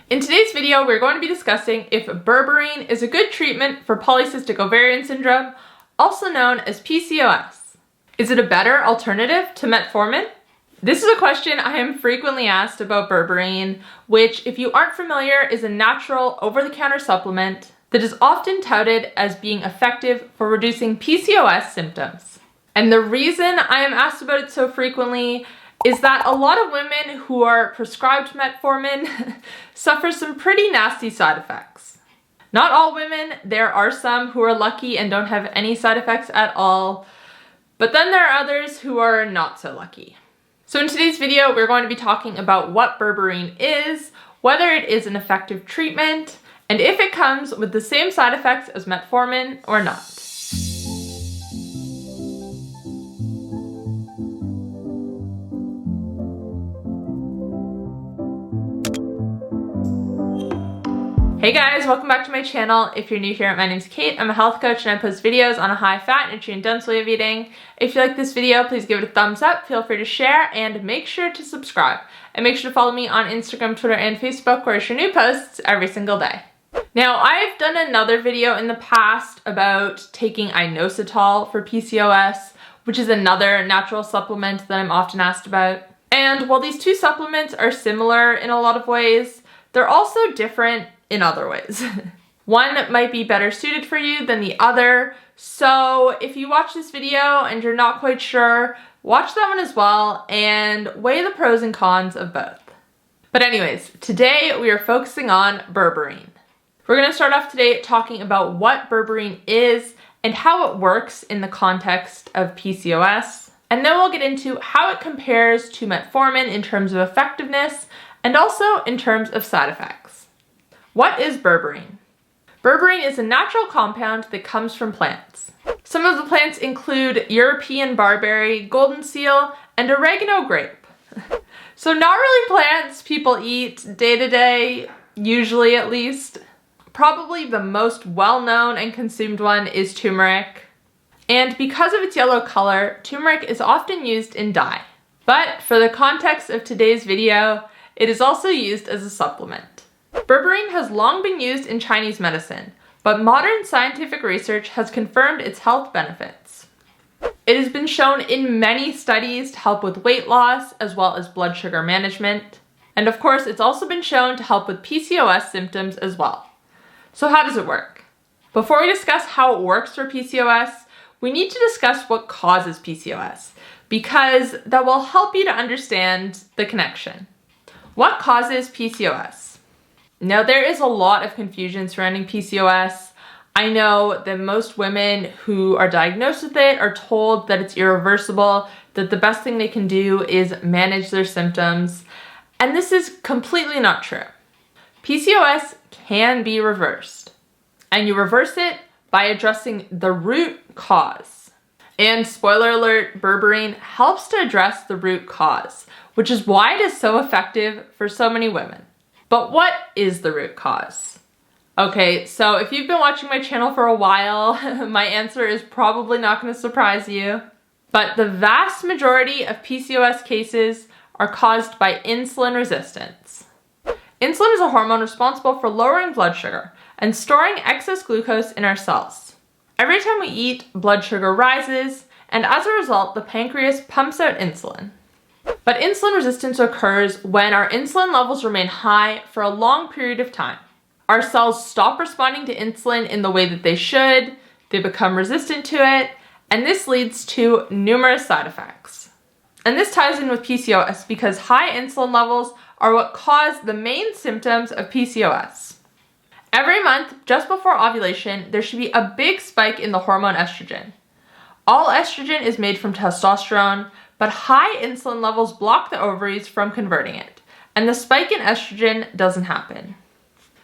In today's video, we're going to be discussing if Berberine is a good treatment for polycystic ovarian syndrome, also known as PCOS. Is it a better alternative to metformin? This is a question I am frequently asked about Berberine, which, if you aren't familiar, is a natural over-the-counter supplement that is often touted as being effective for reducing PCOS symptoms. And the reason I am asked about it so frequently is that a lot of women who are prescribed metformin suffer some pretty nasty side effects. Not all women, there are some who are lucky and don't have any side effects at all, but then there are others who are not so lucky. So in today's video, we're going to be talking about what Berberine is, whether it is an effective treatment, and if it comes with the same side effects as metformin or not. Hey guys, welcome back to my channel. If you're new here, my name's Kate. I'm a health coach and I post videos on a high-fat, nutrient-dense way of eating. If you like this video, please give it a thumbs up, feel free to share, and make sure to subscribe. And make sure to follow me on Instagram, Twitter, and Facebook, where I share new posts every single day. Now, I've done another video in the past about taking inositol for PCOS, which is another natural supplement that I'm often asked about. And while these two supplements are similar in a lot of ways, they're also different in other ways. One might be better suited for you than the other, so if you watch this video and you're not quite sure, watch that one as well and weigh the pros and cons of both. But anyways, today we are focusing on Berberine. We're going to start off today talking about what Berberine is and how it works in the context of PCOS, and then we'll get into how it compares to metformin in terms of effectiveness and also in terms of side effects. What is Berberine? Berberine is a natural compound that comes from plants. Some of the plants include European barberry, golden seal, and oregano grape. So not really plants people eat day to day, usually at least. Probably the most well-known and consumed one is turmeric. And because of its yellow color, turmeric is often used in dye. But for the context of today's video, it is also used as a supplement. Berberine has long been used in Chinese medicine, but modern scientific research has confirmed its health benefits. It has been shown in many studies to help with weight loss as well as blood sugar management. And of course, it's also been shown to help with PCOS symptoms as well. So how does it work? Before we discuss how it works for PCOS, we need to discuss what causes PCOS, because that will help you to understand the connection. What causes PCOS? Now, there is a lot of confusion surrounding PCOS. I know that most women who are diagnosed with it are told that it's irreversible, that the best thing they can do is manage their symptoms, and this is completely not true. PCOS can be reversed, and you reverse it by addressing the root cause. And spoiler alert, Berberine helps to address the root cause, which is why it is so effective for so many women. But what is the root cause? Okay, so if you've been watching my channel for a while, my answer is probably not going to surprise you. But the vast majority of PCOS cases are caused by insulin resistance. Insulin is a hormone responsible for lowering blood sugar and storing excess glucose in our cells. Every time we eat, blood sugar rises, and as a result, the pancreas pumps out insulin. But insulin resistance occurs when our insulin levels remain high for a long period of time. Our cells stop responding to insulin in the way that they should, they become resistant to it, and this leads to numerous side effects. And this ties in with PCOS because high insulin levels are what cause the main symptoms of PCOS. Every month, just before ovulation, there should be a big spike in the hormone estrogen. All estrogen is made from testosterone, but high insulin levels block the ovaries from converting it, and the spike in estrogen doesn't happen.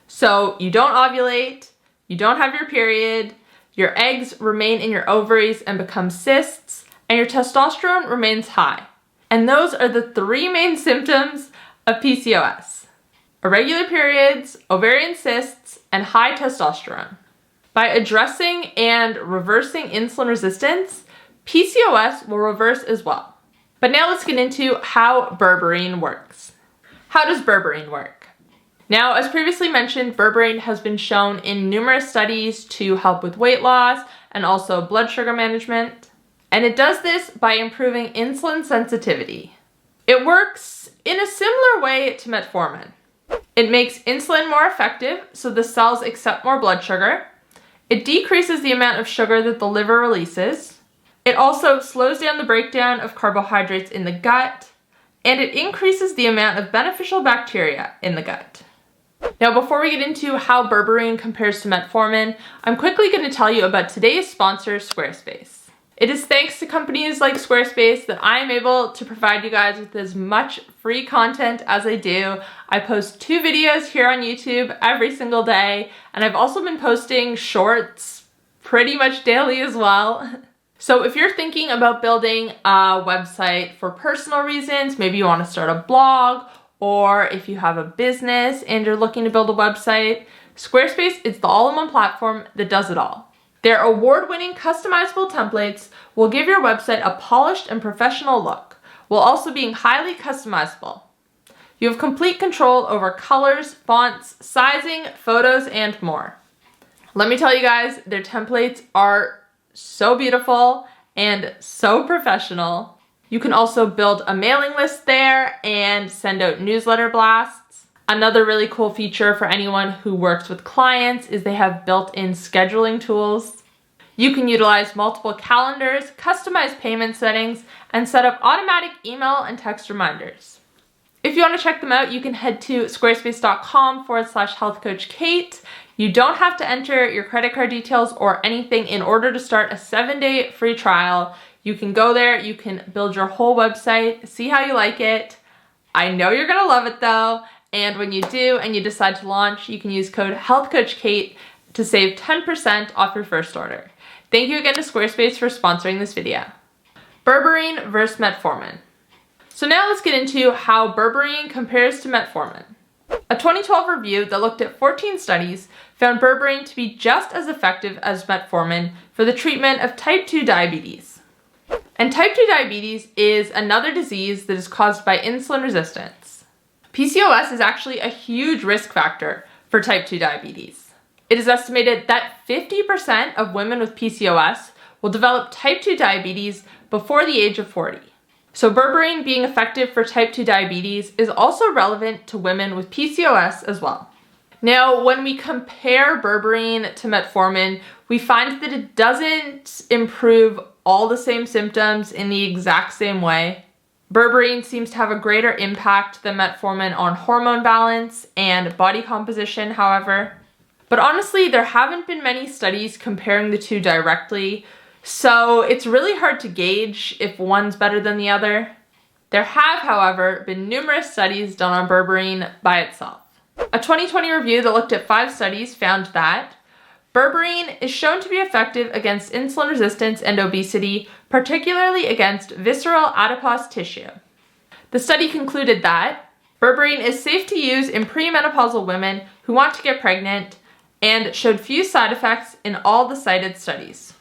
So you don't ovulate, you don't have your period, your eggs remain in your ovaries and become cysts, and your testosterone remains high. And those are the three main symptoms of PCOS: irregular periods, ovarian cysts, and high testosterone. By addressing and reversing insulin resistance, PCOS will reverse as well. But now let's get into how Berberine works. How does Berberine work? Now, as previously mentioned, berberine has been shown in numerous studies to help with weight loss and also blood sugar management. And it does this by improving insulin sensitivity. It works in a similar way to metformin. It makes insulin more effective, so the cells accept more blood sugar. It decreases the amount of sugar that the liver releases. It also slows down the breakdown of carbohydrates in the gut, and it increases the amount of beneficial bacteria in the gut. Now, before we get into how berberine compares to metformin, I'm quickly going to tell you about today's sponsor, Squarespace. It is thanks to companies like Squarespace that I am able to provide you guys with as much free content as I do. I post 2 videos here on YouTube every single day, and I've also been posting shorts pretty much daily as well. So if you're thinking about building a website for personal reasons, maybe you want to start a blog, or if you have a business and you're looking to build a website, Squarespace is the all-in-one platform that does it all. Their award-winning customizable templates will give your website a polished and professional look, while also being highly customizable. You have complete control over colors, fonts, sizing, photos, and more. Let me tell you guys, their templates are so beautiful and so professional. You can also build a mailing list there and send out newsletter blasts. Another really cool feature for anyone who works with clients is they have built-in scheduling tools. You can utilize multiple calendars, customize payment settings, and set up automatic email and text reminders. If you want to check them out, you can head to squarespace.com/healthcoachkate. You don't have to enter your credit card details or anything in order to start a 7-day free trial. You can go there, you can build your whole website, see how you like it. I know you're gonna love it though, and when you do and you decide to launch, you can use code HealthCoachKate to save 10% off your first order. Thank you again to Squarespace for sponsoring this video. Berberine versus metformin. So now let's get into how berberine compares to metformin. A 2012 review that looked at 14 studies found berberine to be just as effective as metformin for the treatment of type 2 diabetes. And type 2 diabetes is another disease that is caused by insulin resistance. PCOS is actually a huge risk factor for type 2 diabetes. It is estimated that 50% of women with PCOS will develop type 2 diabetes before the age of 40. So berberine being effective for type 2 diabetes is also relevant to women with PCOS as well. Now, when we compare berberine to metformin, we find that it doesn't improve all the same symptoms in the exact same way. Berberine seems to have a greater impact than metformin on hormone balance and body composition, however. But honestly, there haven't been many studies comparing the two directly, so it's really hard to gauge if one's better than the other. There have, however, been numerous studies done on berberine by itself. A 2020 review that looked at 5 studies found that berberine is shown to be effective against insulin resistance and obesity, particularly against visceral adipose tissue. The study concluded that berberine is safe to use in premenopausal women who want to get pregnant and showed few side effects in all the cited studies.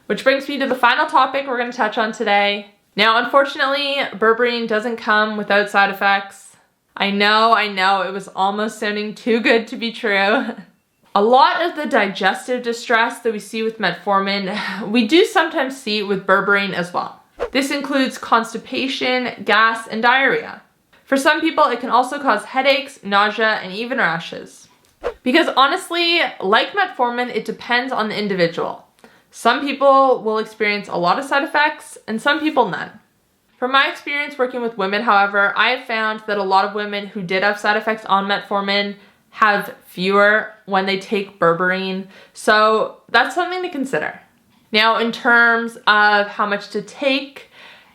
Which brings me to the final topic we're going to touch on today. Now, unfortunately, berberine doesn't come without side effects. I know, it was almost sounding too good to be true. A lot of the digestive distress that we see with metformin, we do sometimes see with berberine as well. This includes constipation, gas, and diarrhea. For some people, it can also cause headaches, nausea, and even rashes. Because honestly, like metformin, it depends on the individual. Some people will experience a lot of side effects, and some people none. From my experience working with women, however, I have found that a lot of women who did have side effects on metformin have fewer when they take berberine, so that's something to consider. Now, in terms of how much to take,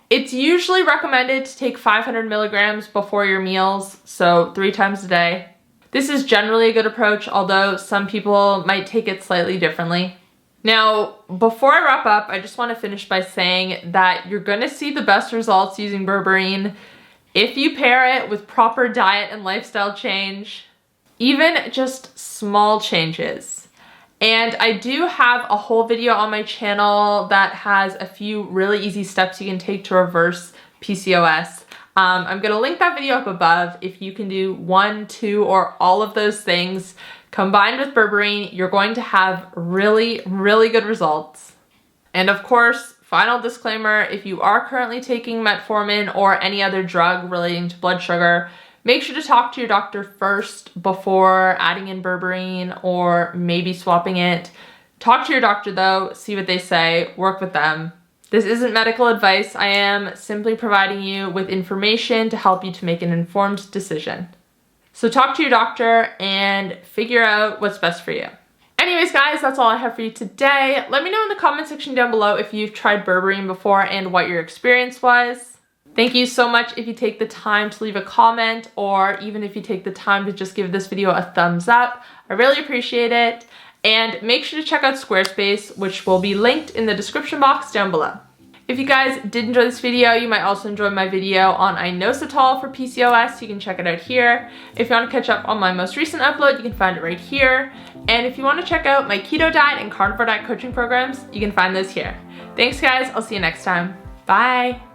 it's usually recommended to take 500 milligrams before your meals, so 3 times a day. This is generally a good approach, although some people might take it slightly differently. Now, before I wrap up, I just want to finish by saying that you're going to see the best results using berberine if you pair it with proper diet and lifestyle change, even just small changes. And I do have a whole video on my channel that has a few really easy steps you can take to reverse PCOS. I'm gonna link that video up above. If you can do 1, 2, or all of those things combined with Berberine, you're going to have really, really good results. And of course, final disclaimer, if you are currently taking metformin or any other drug relating to blood sugar, make sure to talk to your doctor first before adding in Berberine or maybe swapping it. Talk to your doctor though, see what they say, work with them. This isn't medical advice. I am simply providing you with information to help you to make an informed decision. So talk to your doctor and figure out what's best for you. Anyways, guys, that's all I have for you today. Let me know in the comment section down below if you've tried Berberine before and what your experience was. Thank you so much if you take the time to leave a comment, or even if you take the time to just give this video a thumbs up. I really appreciate it. And make sure to check out Squarespace, which will be linked in the description box down below. If you guys did enjoy this video, you might also enjoy my video on inositol for PCOS. You can check it out here. If you want to catch up on my most recent upload, you can find it right here. And if you want to check out my keto diet and carnivore diet coaching programs, you can find those here. Thanks guys, I'll see you next time. Bye.